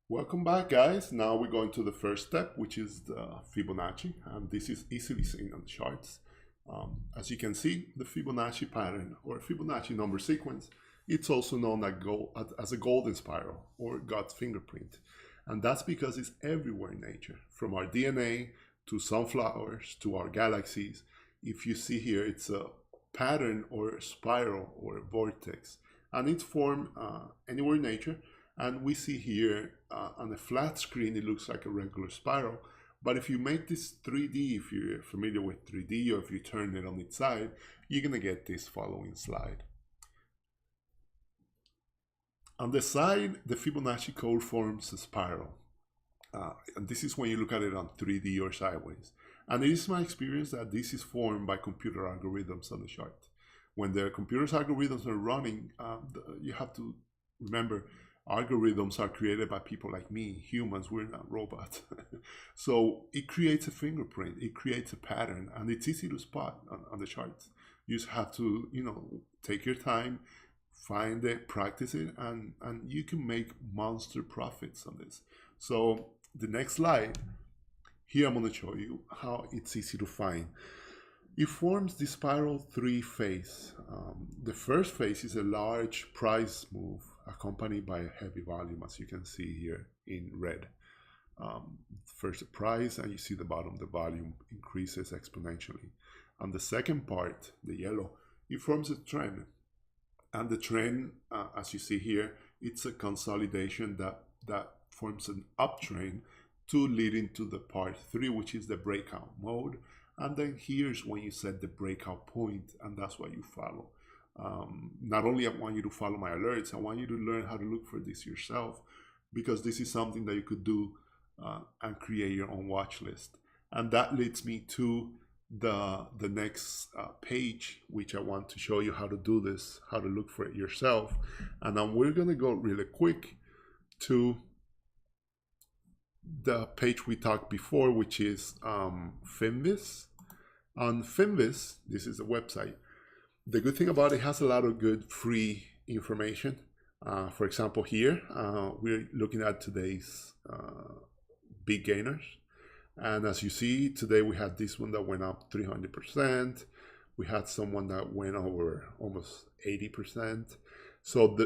Welcome back, guys. Now we're going to the first step, which is the Fibonacci, and this is easily seen on the charts. As you can see, the Fibonacci pattern or Fibonacci number sequence, it's also known as a golden spiral or God's fingerprint. And that's because it's everywhere in nature, from our DNA to sunflowers to our galaxies. If you see here, it's a pattern or a spiral or a vortex, and it's formed anywhere in nature. And we see here on a flat screen, it looks like a regular spiral. But if you make this 3D, if you're familiar with 3D, or if you turn it on its side, you're going to get this following slide. On the side, the Fibonacci code forms a spiral. And this is when you look at it on 3D or sideways. And it is my experience that this is formed by computer algorithms on the chart. When the computer's algorithms are running, you have to remember, algorithms are created by people like me, humans, we're not robots. So it creates a fingerprint, it creates a pattern, and it's easy to spot on the charts. You just have to, take your time, find it, practice it, and you can make monster profits on this. So the next slide, here I'm going to show you how it's easy to find. It forms the spiral 3 phase. The first phase is a large price move accompanied by a heavy volume, as you can see here in red. First the price, and you see the bottom, the volume increases exponentially. On the second part, the yellow, it forms a trend. And the trend, as you see here, it's a consolidation that forms an uptrend to lead into the part 3, which is the breakout mode. And then here's when you set the breakout point, and that's what you follow. Not only I want you to follow my alerts, I want you to learn how to look for this yourself, because this is something that you could do and create your own watch list. And that leads me to the next page, which I want to show you how to do this, how to look for it yourself. And then we're going to go really quick to the page we talked before, which is Finviz. On Finviz, this is a website. The good thing about it has a lot of good free information. For example, here we're looking at today's big gainers. And as you see, today we had this one that went up 300%. We had someone that went over almost 80%. So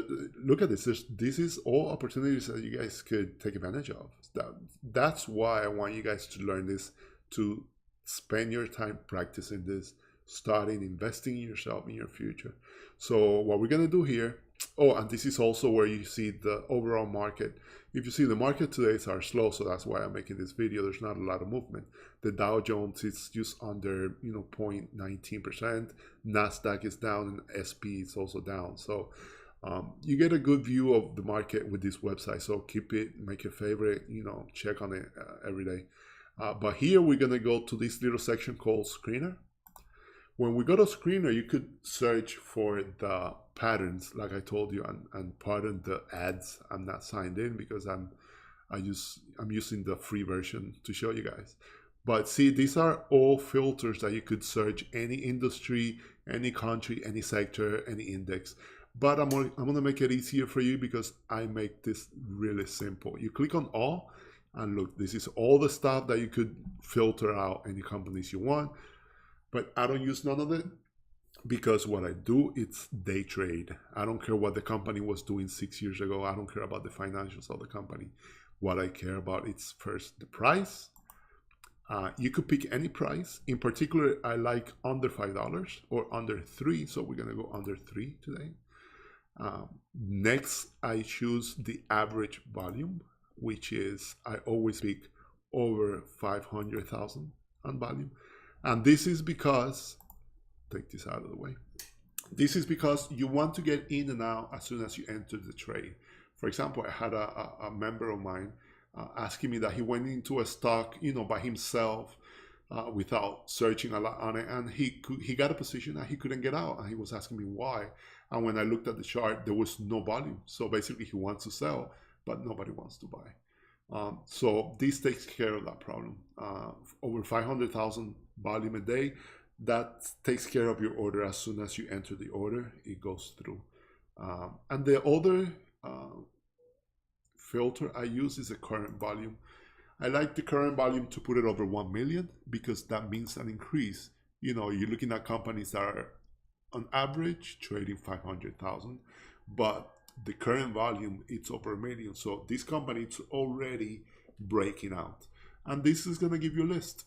look at this. This is all opportunities that you guys could take advantage of. That's why I want you guys to learn this, to spend your time practicing this, starting investing in yourself, in your future. So what we're going to do here, and this is also where you see the overall market. If you see the market today are slow, so that's why I'm making this video. There's not a lot of movement. The Dow Jones is just under 0.19%. Nasdaq is down, and SP is also down. So you get a good view of the market with this website. So keep it, make your favorite, check on it every day. But here we're going to go to this little section called Screener. When we go to Screener, you could search for the patterns, like I told you, and pardon the ads. I'm not signed in because I'm using the free version to show you guys. But see, these are all filters that you could search any industry, any country, any sector, any index. But I'm gonna make it easier for you because I make this really simple. You click on all, and look, this is all the stuff that you could filter out any companies you want. But I don't use none of it because what I do, it's day trade. I don't care what the company was doing 6 years ago. I don't care about the financials of the company. What I care about is first the price. You could pick any price. In particular, I like under $5 or under 3. So we're gonna go under 3 today. Next, I choose the average volume, which is, I always pick over 500,000 on volume. And this is because, take this out of the way. This is because you want to get in and out as soon as you enter the trade. For example, I had a member of mine asking me that he went into a stock, by himself without searching a lot on it. And he got a position that he couldn't get out. And he was asking me why. And when I looked at the chart, there was no volume. So basically he wants to sell, but nobody wants to buy. So this takes care of that problem. Over 500,000 volume a day, that takes care of your order. As soon as you enter the order, it goes through. And the other filter I use is the current volume. I like the current volume to put it over 1 million because that means an increase. You know, you're looking at companies that are on average trading 500,000, but the current volume it's over 1 million. So this company is already breaking out, and this is going to give you a list.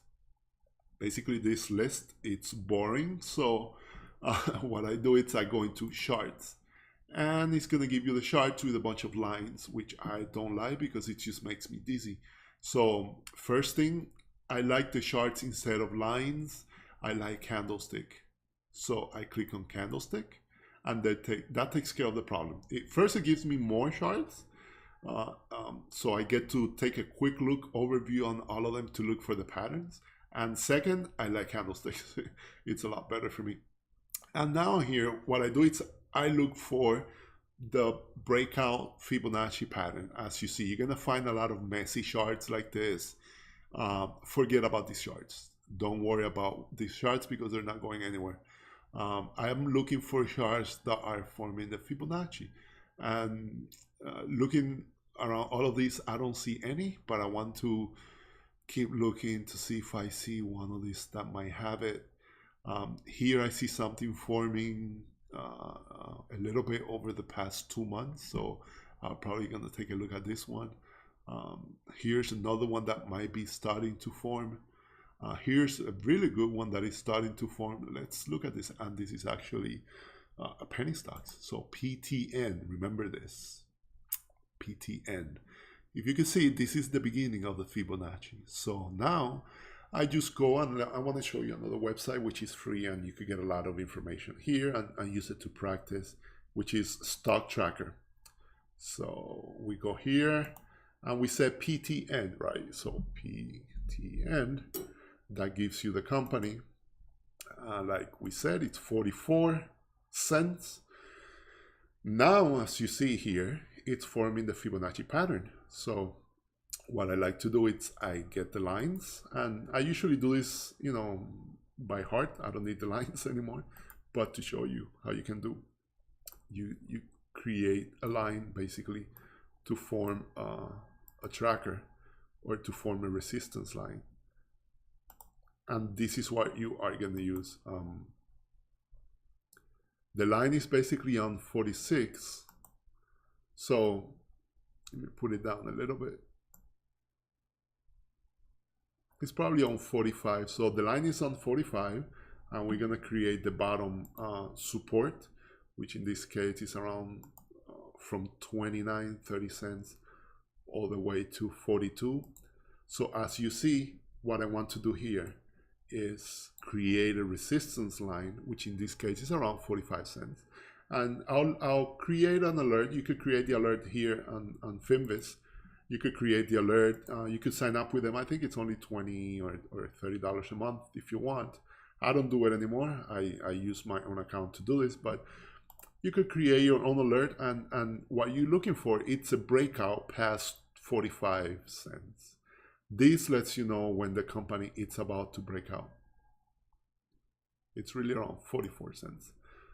Basically, this list it's boring. So what I do is I go into charts, and it's going to give you the chart with a bunch of lines, which I don't like because it just makes me dizzy. So first thing, I like the charts instead of lines. I like candlestick. So I click on candlestick, and that takes care of the problem. First, it gives me more charts. So I get to take a quick look overview on all of them to look for the patterns. And second, I like candlesticks. It's a lot better for me. And now here, what I do is I look for the breakout Fibonacci pattern. As you see, you're gonna find a lot of messy charts like this. Forget about these charts. Don't worry about these charts because they're not going anywhere. I am looking for charts that are forming the Fibonacci. And looking around all of these, I don't see any, but I want to keep looking to see if I see one of these that might have it. Here I see something forming a little bit over the past 2 months, so I'm probably gonna take a look at this one. Here's another one that might be starting to form. Here's a really good one that is starting to form. Let's look at this, and this is actually a penny stocks. So PTN, remember this, PTN. If you can see, this is the beginning of the Fibonacci. So now I just go and I want to show you another website which is free, and you could get a lot of information here and use it to practice, which is Stock Tracker. So we go here and we say PTN, right? So PTN, that gives you the company. Like we said, it's 44 cents. Now, as you see here, it's forming the Fibonacci pattern. So what I like to do is I get the lines, and I usually do this, you know, by heart. I don't need the lines anymore, but to show you how you can do, you create a line basically to form a tracker or to form a resistance line. And this is what you are going to use. The line is basically on 46. So let me put it down a little bit. It's probably on 45. So the line is on 45, and we're going to create the bottom support, which in this case is around from 29.30 cents all the way to 42. So as you see, what I want to do here is create a resistance line, which in this case is around 45 cents. And I'll create an alert. You could create the alert here on Finviz. You could create the alert. You could sign up with them. I think it's only $20 or $30 a month if you want. I don't do it anymore. I use my own account to do this, but you could create your own alert. And what you're looking for, it's a breakout past 45 cents. This lets you know when the company is about to break out. It's really around 44 cents.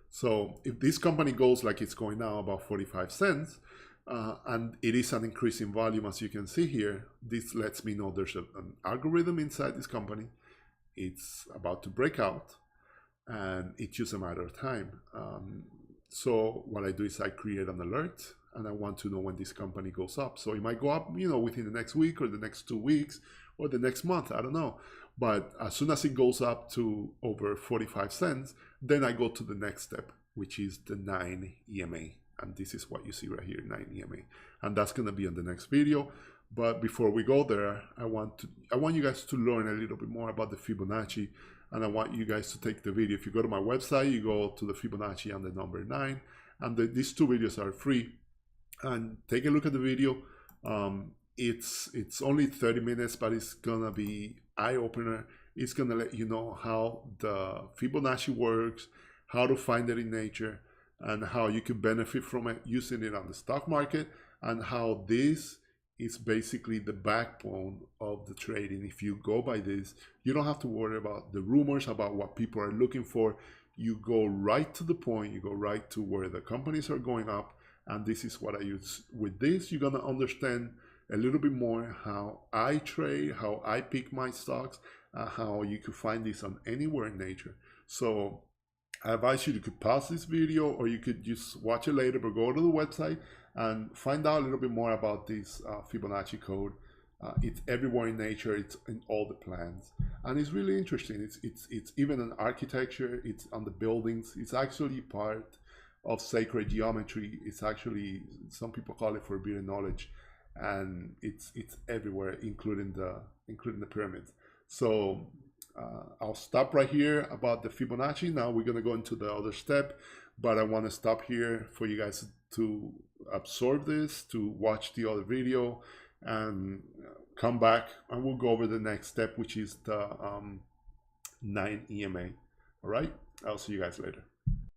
So if this company goes like it's going now, about 45 cents, and it is an increase in volume, as you can see here, this lets me know there's an algorithm inside this company. It's about to break out, and it's just a matter of time. So what I do is I create an alert, and I want to know when this company goes up. So it might go up, you know, within the next week or the next 2 weeks or the next month, I don't know. But as soon as it goes up to over 45 cents, then I go to the next step, which is the 9 EMA. And this is what you see right here, 9 EMA. And that's gonna be on the next video. But before we go there, I want you guys to learn a little bit more about the Fibonacci. And I want you guys to take the video. If you go to my website, you go to the Fibonacci and the number 9. And these 2 videos are free. And take a look at the video. It's only 30 minutes, but it's gonna be eye-opener. It's gonna let you know how the Fibonacci works, how to find it in nature, and how you can benefit from it using it on the stock market, and how this is basically the backbone of the trading. If you go by this, you don't have to worry about the rumors about what people are looking for. You go right to the point, you go right to where the companies are going up, And this is what I use. With this, you're gonna understand a little bit more how I trade, how I pick my stocks, how you could find this on anywhere in nature. So I advise you to pause this video, or you could just watch it later, but go to the website and find out a little bit more about this Fibonacci code. It's everywhere in nature. It's in all the plants, and it's really interesting. It's even an architecture. It's on the buildings. It's actually part of sacred geometry. It's actually, some people call it forbidden knowledge, and it's everywhere, including the pyramids. So I'll stop right here about the Fibonacci. Now we're gonna go into the other step, but I want to stop here for you guys to absorb this, to watch the other video, and come back and we'll go over the next step, which is the 9 EMA. All right, I'll see you guys later.